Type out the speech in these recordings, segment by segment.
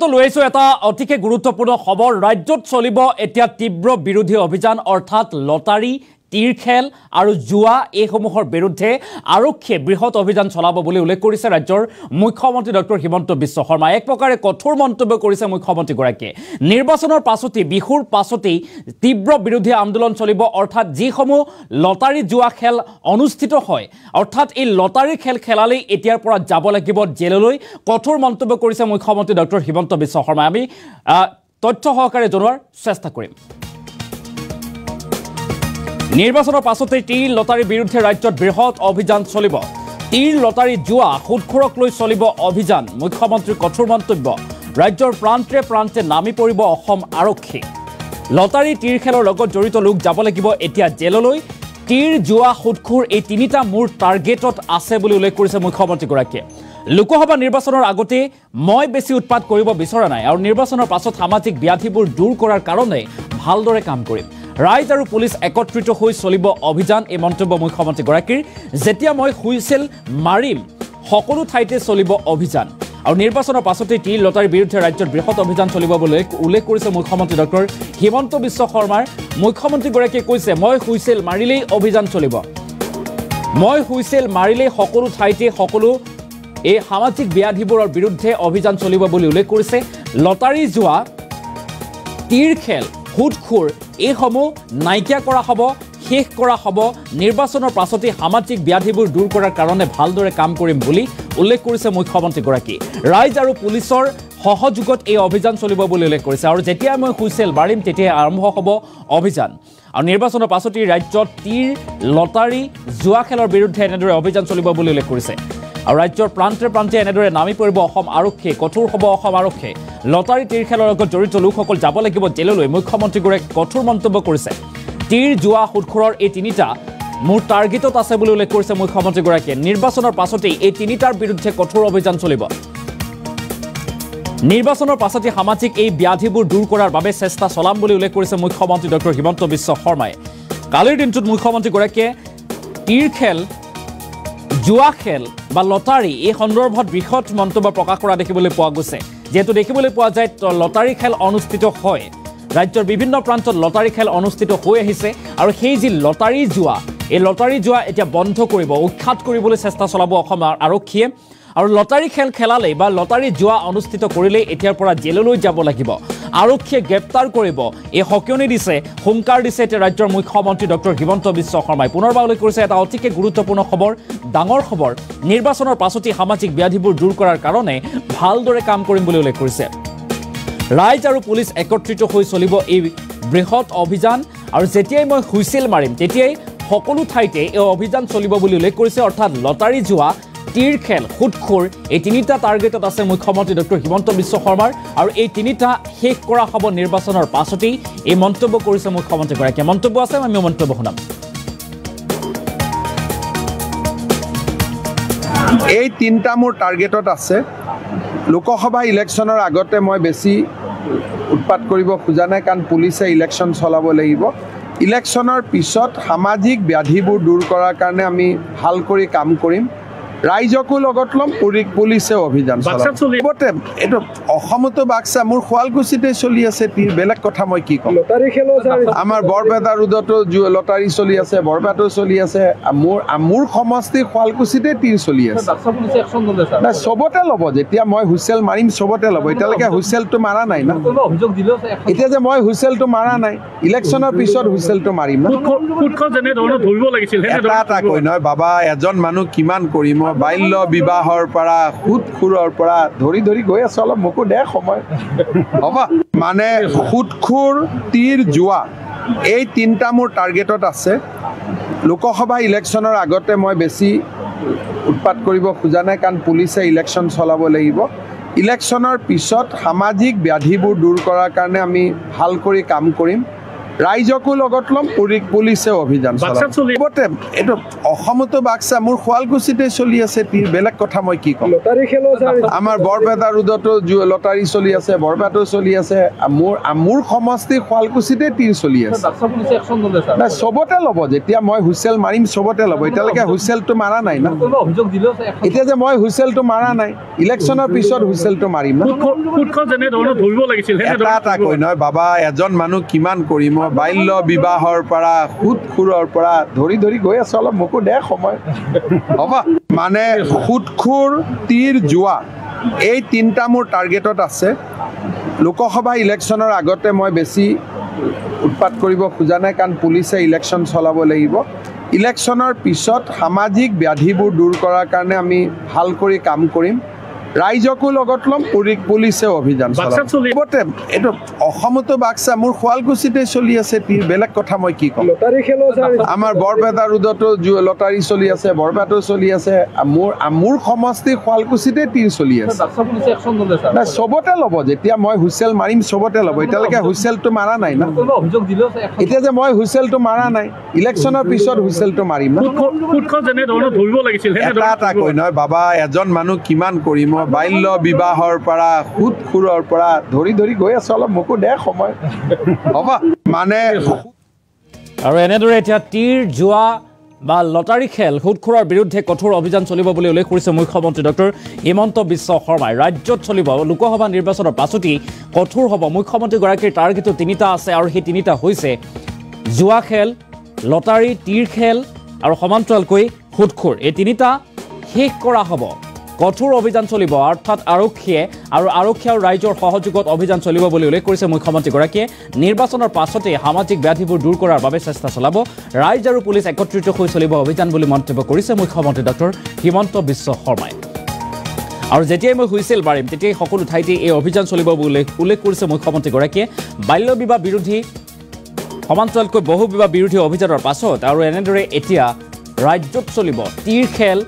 লৈছো এটা অতিকে গুৰুত্বপূৰ্ণ খবৰ ৰাজ্যত চলিব এতিয়া তীব্ৰ বিৰোধী অভিযান অৰ্থাৎ লটাৰী তীৰ খেল আৰু জুৱা এইসমূহৰ বিৰুদ্ধে আৰক্ষীয়ে বৃহৎ অভিযান চলাব বুলি উল্লেখ কৰিছে ৰাজ্যৰ মুখ্যমন্ত্ৰী ডক্টৰ হিমন্ত বিশ্ব শৰ্মা এক প্ৰকাৰে কঠোৰ মন্তব্য কৰিছে মুখ্যমন্ত্ৰীগৰাকীয়ে নিৰ্বাচনৰ পাছতেই বিহুৰ পাছতেই তীব্ৰ বিৰোধী আন্দোলন চলিব অৰ্থাৎ যিসমূহ লটাৰী জুৱা খেল অনুষ্ঠিত হয় অৰ্থাৎ এই লটাৰী খেল খেলালেই এতিয়াৰ পৰা যাব লাগিব জেললৈ কঠোৰ মন্তব্য কৰিছে মুখ্যমন্ত্ৰী ডক্টৰ হিমন্ত বিশ্ব শৰ্মা আমি তথ্য সহকাৰে জনোৱাৰ চেষ্টা কৰিম নিৰ্বাচনৰ পাছতেই তীৰ লটাৰীৰ বিৰুদ্ধে ৰাজ্যত বৃহৎ অভিযান চলিব তীৰ লটাৰী জুৱা সুদখোৰক লৈ চলিব অভিযান মুখ্যমন্ত্ৰীৰ কঠোৰ মন্তব্য ৰাজ্যৰ প্ৰান্তে প্ৰান্তে নামি পৰিব অসম আৰক্ষী লটাৰী তীৰ খেলৰ লগত জড়িত লোক যাব লাগিব এতিয়া জেললৈ তীৰ জুৱা সুদখোৰ এই তিনিটা মূৰ টাৰ্গেটত আছে বুলি উল্লেখ কৰিছে মুখ্যমন্ত্ৰীগৰাকীয়ে লোকসভা নিৰ্বাচনৰ আগতে মই বেছি উৎপাত কৰিব বিচৰা নাই আৰু নিৰ্বাচনৰ পাছত সামাজিক ব্যাধিবোৰ দূৰ কৰাৰ কাৰণে ভালদৰে কাম কৰিম ৰাইজ আৰু পুলিচ একত্ৰিত হৈ চলিব অভিযান এই মন্তব্য মুখ্যমন্ত্ৰীগৰাকীৰ যেতিয়া মই হুইছেল মাৰিম সকলো ঠাইতে চলিব অভিযান আৰু নিৰ্বাচনৰ পাছতে তীৰ লটাৰীৰ বিৰুদ্ধে ৰাজ্যত বৃহৎ অভিযান চলিব বুলি উল্লেখ কৰিছে মুখ্যমন্ত্ৰী ডক্টৰ হিমন্ত বিশ্ব শৰ্মাৰ মুখ্যমন্ত্ৰীগৰাকীয়ে কৈছে মই হুইছেল মাৰিলেই অভিযান চলিব মই হুইছেল মাৰিলেই সকলো ঠাইতে সকলো এই সামাজিক ব্যাধিবোৰৰ বিৰুদ্ধে অভিযান চলিব বুলি উল্লেখ কৰিছে লটাৰী জুৱা তীৰ খেল সুদখোৰ এইসমূহ নাইকিয়া কৰা হ'ব শেষ কৰা হ'ব নিৰ্বাচনৰ পাছতে সামাজিক ব্যাধিবোৰ দূৰ কৰাৰ কাৰণে ভালদৰে কাম কৰিম বুলি উল্লেখ কৰিছে মুখ্যমন্ত্ৰীগৰাকী ৰাইজ আৰু পুলিচৰ সহযোগত এই অভিযান চলিব বুলি উল্লেখ কৰিছে আৰু যেতিয়া মই হুইছেল মাৰিম তেতিয়া আৰম্ভ হ'ব অভিযান আৰু নিৰ্বাচনৰ পাছতে ৰাজ্যত তীৰ লটাৰী জুৱা খেলৰ বিৰুদ্ধে এনেদৰে অভিযান চলিব বুলি উল্লেখ কৰিছে আৰু ৰাজ্যৰ প্ৰান্তে প্ৰান্তে এনেদৰে নামি পৰিব অসম আৰক্ষী কঠোৰ হ'ব অসম আৰক্ষী লটাৰী তীৰ খেলৰ লগত জড়িত লোকসকল যাব লাগিব জেললৈ মুখ্যমন্ত্ৰীগৰাকীয়ে কঠোৰ মন্তব্য কৰিছে তীৰ জুৱা সুদখোৰৰ এই তিনিটা মূৰ টাৰ্গেটত আছে বুলি উল্লেখ কৰিছে মুখ্যমন্ত্ৰীগৰাকীয়ে নিৰ্বাচনৰ পাছতেই এই তিনিটাৰ বিৰুদ্ধে কঠোৰ অভিযান চলিব নিৰ্বাচনৰ পাছতে সামাজিক এই ব্যাধিবোৰ দূৰ কৰাৰ বাবে চেষ্টা চলাম বুলি উল্লেখ কৰিছে মুখ্যমন্ত্ৰী ডক্টৰ হিমন্ত বিশ্ব শৰ্মাই কালিৰ দিনটোত মুখ্যমন্ত্ৰীগৰাকীয়ে তীৰ খেল জুৱা খেল বা লটাৰী এই সন্দৰ্ভত বৃহৎ মন্তব্য প্ৰকাশ কৰা দেখিবলৈ পোৱা গৈছে যেহেতু দেখিবলৈ পোৱা যায় লটাৰী খেল অনুষ্ঠিত হয় ৰাজ্যৰ বিভিন্ন প্ৰান্তত লটাৰী খেল অনুষ্ঠিত হৈ আহিছে আৰু সেই যি লটাৰী জুৱা এই লটাৰী জুৱা এতিয়া বন্ধ কৰিব উৎখাত কৰিবলৈ চেষ্টা চলাব অসম আৰক্ষীয়ে আৰু লটাৰী খেল খেলালে বা লটাৰী জুৱা অনুষ্ঠিত কৰিলে এতিয়াৰ পৰা জেললৈ যাব লাগিব আৰক্ষীয়ে গ্ৰেপ্তাৰ কৰিব এই হকিয়নি দিছে হুংকাৰ দিছে এতিয়া ৰাজ্যৰ মুখ্যমন্ত্ৰী ডক্টৰ হিমন্ত বিশ্ব শৰ্মাই পুনৰবাৰ উল্লেখ কৰিছে এটা অতিকে গুৰুত্বপূৰ্ণ খবৰ ডাঙৰ খবৰ নিৰ্বাচনৰ পাছতে সামাজিক ব্যাধিবোৰ দূৰ কৰাৰ কাৰণে ভালদৰে কাম কৰিম বুলি উল্লেখ কৰিছে ৰাইজ আৰু পুলিচ একত্ৰিত হৈ চলিব এই বৃহৎ অভিযান আৰু যেতিয়াই মই হুইছেল মাৰিম তেতিয়াই সকলো ঠাইতে এই অভিযান চলিব বুলি উল্লেখ কৰিছে অৰ্থাৎ লটাৰী জুৱা তীৰ খেল সুদখোৰ এই তিনিটা টাৰ্গেটত আছে মুখ্যমন্ত্ৰী ডক্টৰ হিমন্ত বিশ্ব শৰ্মাৰ আৰু এই তিনিটা শেষ কৰা হ'ব নিৰ্বাচনৰ পাছতেই এই মন্তব্য কৰিছে মুখ্যমন্ত্ৰীগৰাকীয়ে মন্তব্য আছে আমি মন্তব্য শুনাম এই তিনিটা মোৰ টাৰ্গেটত আছে লোকসভা ইলেকশ্যনৰ আগতে মই বেছি উৎপাত কৰিব খোজা নাই কাৰণ পুলিচে ইলেকশ্যন চলাব লাগিব ইলেকশ্যনৰ পিছত সামাজিক ব্যাধিবোৰ দূৰ কৰাৰ কাৰণে আমি ভাল কৰি কাম কৰিম ৰাইজকো লগত ল'ম পুলিচে অভিযান চলাব এইটো অসমতো বাক্সা মোৰ শুৱালকুছিতে চলি আছে বেলেগ কথা মই কি ক'ম আমাৰ বৰপেটা ৰোডতো লটাৰী চলি আছে বৰপেটাতো চলি আছে মোৰ সমষ্টি শুৱালকুছিতে তীৰ চলি আছে চবতে ল'ব যেতিয়া মই হুইছেল মাৰিম চবতে ল'ব এতিয়ালৈকে হুইছেলটো মাৰা নাই না এতিয়া যে মই হুইছেলটো মাৰা নাই ইলেকশ্যনৰ পিছত হুইছেলটো মাৰিম না এটা কৈ নহয় বাবা এজন মানুহ কিমান কৰিম বাল্য বিবাহৰ পৰা সুদখোৰৰ পৰা ধৰি ধৰি গৈ আছে অলপ মোকো দে সময় হ'ব মানে সুদখোৰ তীৰ জুৱা এই তিনিটা মোৰ টাৰ্গেটত আছে লোকসভা ইলেকশ্যনৰ আগতে মই বেছি উৎপাত কৰিব খোজা নাই কাৰণ পুলিচে ইলেকশ্যন চলাব লাগিব ইলেকশ্যনৰ পিছত সামাজিক ব্যাধিবোৰ দূৰ কৰাৰ কাৰণে আমি ভাল কৰি কাম কৰিম ৰাইজকো লগত ল'ম, পুলিচেও অভিযান চলাব। এইটো অসমতো বাক্সা, মোৰ শুৱালকুছিতে চলি আছে তীৰ, বেলেগ কথা মই কি ক'ম। আমাৰ বৰপেটা ৰোডতো লটাৰী চলি আছে, বৰপেটাতো চলি আছে, মোৰ সমষ্টি শুৱালকুছিতে তীৰ চলি আছে। নাই, চবতে ল'ব, যেতিয়া মই হুইচেল মাৰিম চবতে ল'ব। এতিয়ালৈকে হুইচেলটো মাৰা নাই না, এতিয়া যে মই হুইচেলটো মাৰা নাই, ইলেকশ্যনৰ পিছত হুইচেলটো মাৰিম না। এটা কৈ নহয় বাবা, এজন মানুহ কিমান কৰিম, বাল্য বিবাহৰ পৰা সুদখোৰৰ পৰা ধৰি গৈ আছে, অলপ মোকো দে সময় হ'ব। মানে সুদখোৰ, তীৰ, জোৱা, এই তিনিটা মোৰ টাৰ্গেটত আছে। লোকসভা ইলেকশ্যনৰ আগতে মই বেছি উৎপাত কৰিব খোজা নাই, কাৰণ পুলিচে ইলেকশ্যন চলাব লাগিব। ইলেকশ্যনৰ পিছত সামাজিক ব্যাধিবোৰ দূৰ কৰাৰ কাৰণে আমি ভাল কৰি কাম কৰিম, ৰাইজকো লগত ল'ম, পুলিচেও অভিযান চলাব। এইটো অসমতো বাক্সা, মোৰ শুৱালকুছিতে চলি আছে তীৰ, বেলেগ কথা মই কি ক'ম। আমাৰ বৰপেটা ৰোডতো লটাৰী চলি আছে, বৰপেটাতো চলি আছে, মোৰ সমষ্টি শুৱালকুছিতে তীৰ চলি আছে। নাই, চবতে ল'ব, যেতিয়া মই হুইচেল মাৰিম চবতে ল'ব। এতিয়ালৈকে হুইচেলটো মাৰা নাই না, এতিয়া যে মই হুইচেলটো মাৰা নাই, ইলেকশ্যনৰ পিছত হুইচেলটো মাৰিম না। এটা কৈ নহয় বাবা, এজন মানুহ কিমান কৰিম, বাল্য বিবাহৰ পৰা সুদখোৰৰ পৰা ধৰি গৈ আছে, অলপ মোকো দে সময় হ'ব। মানে আৰু এনেদৰে এতিয়া তীৰ, জোৱা বা লটাৰী খেল, সুদখোৰৰ বিৰুদ্ধে কঠোৰ অভিযান চলিব বুলি উল্লেখ কৰিছে মুখ্যমন্ত্ৰী ডক্টৰ হিমন্ত বিশ্ব শৰ্মাই। ৰাজ্যত চলিব লোকসভা নিৰ্বাচনৰ পাছতেই কঠোৰ হ'ব। মুখ্যমন্ত্ৰীগৰাকীৰ টাৰ্গেটো তিনিটা আছে, আৰু সেই তিনিটা হৈছে জোৱা খেল, লটাৰী, তীৰ খেল আৰু সমান্তৰালকৈ সুদখোৰ। এই তিনিটা শেষ কৰা হ'ব। কঠোৰ অভিযান চলিব, অৰ্থাৎ আৰক্ষী আৰু ৰাইজৰ সহযোগত অভিযান চলিব বুলি উল্লেখ কৰিছে মুখ্যমন্ত্ৰীগৰাকীয়ে। নিৰ্বাচনৰ পাছতে সামাজিক ব্যাধিবোৰ দূৰ কৰাৰ বাবে চেষ্টা চলাব, ৰাইজ আৰু পুলিচ একত্ৰিত হৈ চলিব অভিযান বুলি মন্তব্য কৰিছে মুখ্যমন্ত্ৰী ডক্টৰ হিমন্ত বিশ্ব শৰ্মাই। আৰু যেতিয়াই মই হুইচেল মাৰিম তেতিয়াই সকলো ঠাইতে এই অভিযান চলিব বুলি উল্লেখ কৰিছে মুখ্যমন্ত্ৰীগৰাকীয়ে। বাল্য বিবাহ বিৰোধী, সমান্তৰালকৈ বহু বিবাহ বিৰোধী অভিযানৰ পাছত আৰু এনেদৰে এতিয়া ৰাজ্যত চলিব তীৰ খেল,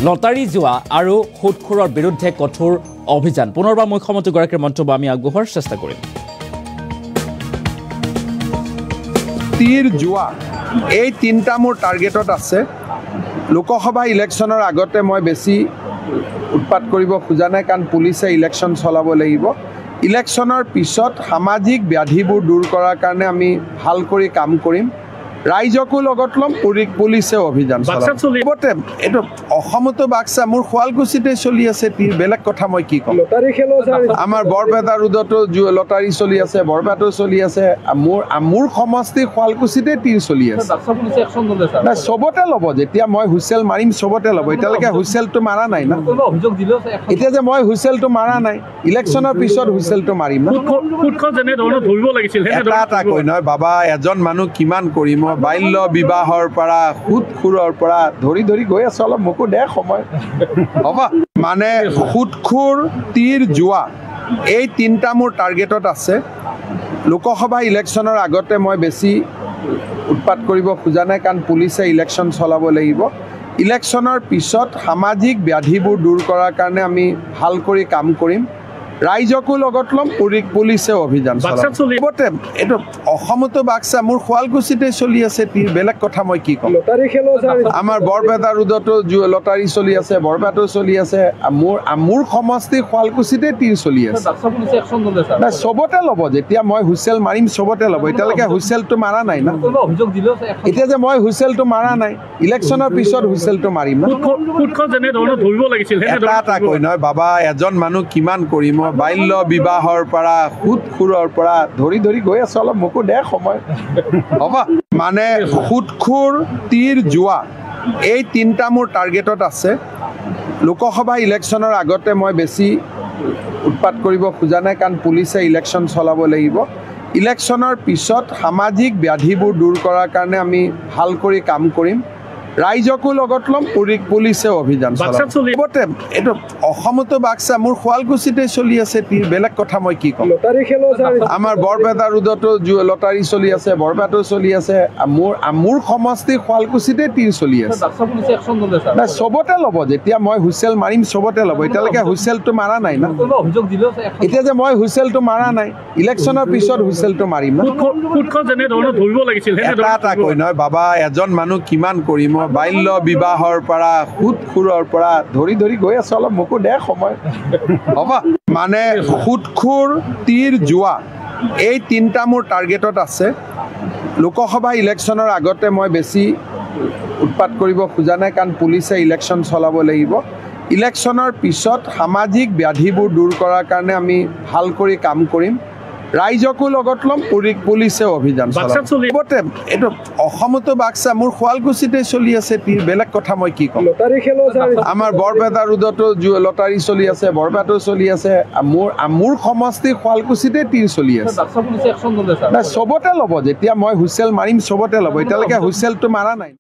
লটাৰী, জোৱা আৰু সুদখোৰৰ বিৰুদ্ধে কঠোৰ অভিযান। পুনৰবাৰ মুখ্যমন্ত্ৰীগৰাকীৰ মন্তব্য আমি আগবঢ়োৱাৰ চেষ্টা কৰিম। তীৰ, জোৱা, এই তিনিটা মোৰ টাৰ্গেটত আছে। লোকসভা ইলেকশ্যনৰ আগতে মই বেছি উৎপাত কৰিব খোজা নাই, কাৰণ পুলিচে ইলেকশ্যন চলাব লাগিব। ইলেকশ্যনৰ পিছত সামাজিক ব্যাধিবোৰ দূৰ কৰাৰ কাৰণে আমি ভাল কৰি কাম কৰিম, ৰাইজকো লগত ল'ম, পুলিচেও অভিযান চলাব। এইটো অসমতো বাক্সা, মোৰ শুৱালকুছিতে চলি আছে তীৰ, বেলেগ কথা মই কি ক'ম। আমাৰ বৰপেটা ৰোডতো লটাৰী চলি আছে, বৰপেটাতো চলি আছে, মোৰ সমষ্টি শুৱালকুছিতে তীৰ চলি আছে। নাই, চবতে ল'ব, যেতিয়া মই হুইচেল মাৰিম চবতে ল'ব। এতিয়ালৈকে হুইচেলটো মাৰা নাই না, এতিয়া যে মই হুইচেলটো মাৰা নাই, ইলেকশ্যনৰ পিছত হুইচেলটো মাৰিম না। এটা কৈ নহয় বাবা, এজন মানুহ কিমান কৰিম, বাল্য বিবাহৰ পৰা সুদখোৰৰ পৰা ধৰি গৈ আছে, অলপ মোকো দে সময় হ'ব। মানে সুদখোৰ, তীৰ, জোৱা, এই তিনিটা মোৰ টাৰ্গেটত আছে। লোকসভা ইলেকশ্যনৰ আগতে মই বেছি উৎপাত কৰিব খোজা নাই, কাৰণ পুলিচে ইলেকশ্যন চলাব লাগিব। ইলেকশ্যনৰ পিছত সামাজিক ব্যাধিবোৰ দূৰ কৰাৰ কাৰণে আমি ভাল কৰি কাম কৰিম, ৰাইজকো লগত ল'ম, পুলিচেও অভিযান চলাব। এইটো অসমতো বাক্সা, মোৰ শুৱালকুছিতে চলি আছে তীৰ, বেলেগ কথা মই কি ক'ম। আমাৰ বৰপেটা ৰোডতো লটাৰী চলি আছে, বৰপেটাতো চলি আছে, মোৰ সমষ্টি শুৱালকুছিতে তীৰ চলি আছে। নাই, চবতে ল'ব, যেতিয়া মই হুইচেল মাৰিম চবতে ল'ব। এতিয়ালৈকে হুইচেলটো মাৰা নাই না, এতিয়া যে মই হুইচেলটো মাৰা নাই, ইলেকশ্যনৰ পিছত হুইচেলটো মাৰিম না। এটা কৈ নহয় বাবা, এজন মানুহ কিমান কৰিম, বাল্য বিবাহৰ পৰা সুদখোৰৰ পৰা ধৰি গৈ আছে, অলপ মোকো দে সময় হ'ব। মানে সুদখোৰ, তীৰ, জোৱা, এই তিনিটা মোৰ টাৰ্গেটত আছে। লোকসভা ইলেকশ্যনৰ আগতে মই বেছি উৎপাত কৰিব খোজা নাই, কাৰণ পুলিচে ইলেকশ্যন চলাব লাগিব। ইলেকশ্যনৰ পিছত সামাজিক ব্যাধিবোৰ দূৰ কৰাৰ কাৰণে আমি ভাল কৰি কাম কৰিম, ৰাইজকো লগত ল'ম, পুলিচেও অভিযান চলাব। এইটো অসমতো বাক্সা, মোৰ শুৱালকুছিতে চলি আছে তীৰ, বেলেগ কথা মই কি ক'ম। আমাৰ বৰপেটা ৰোডতো লটাৰী চলি আছে, বৰপেটাতো চলি আছে, মোৰ সমষ্টি শুৱালকুছিতে তীৰ চলি আছে। চবতে ল'ব, যেতিয়া মই হুইচেল মাৰিম চবতে ল'ব। এতিয়ালৈকে হুইচেলটো মাৰা নাই না, এতিয়া যে মই হুইচেলটো মাৰা নাই, ইলেকশ্যনৰ পিছত হুইচেলটো মাৰিম না। এটা কৈ নহয় বাবা, এজন মানুহ কিমান কৰিম, বাল্য বিবাহৰ পৰা সুদখোৰৰ পৰা ধৰি গৈ আছো, অলপ মোকো দে সময় হ'ব। মানে সুদখোৰ, তীৰ, জোৱা, এই তিনিটা মোৰ টাৰ্গেটত আছে। লোকসভা ইলেকশ্যনৰ আগতে মই বেছি উৎপাত কৰিব খোজা নাই, কাৰণ পুলিচে ইলেকশ্যন চলাব লাগিব। ইলেকশ্যনৰ পিছত সামাজিক ব্যাধিবোৰ দূৰ কৰাৰ কাৰণে আমি ভাল কৰি কাম কৰিম, ৰাইজকো লগত ল'ম, পুলিচেও অভিযান চলাব। এইটো অসমতো বাক্সা, মোৰ শুৱালকুছিতে চলি আছে তীৰ, বেলেগ কথা মই কি ক'ম। আমাৰ বৰপেটা ৰোডতো লটাৰী চলি আছে, বৰপেটাতো চলি আছে, মোৰ সমষ্টি শুৱালকুছিতে তীৰ চলি আছে। চবতে ল'ব, যেতিয়া মই হুইচেল মাৰিম চবতে ল'ব। এতিয়ালৈকে হুইচেলটো মাৰা নাই।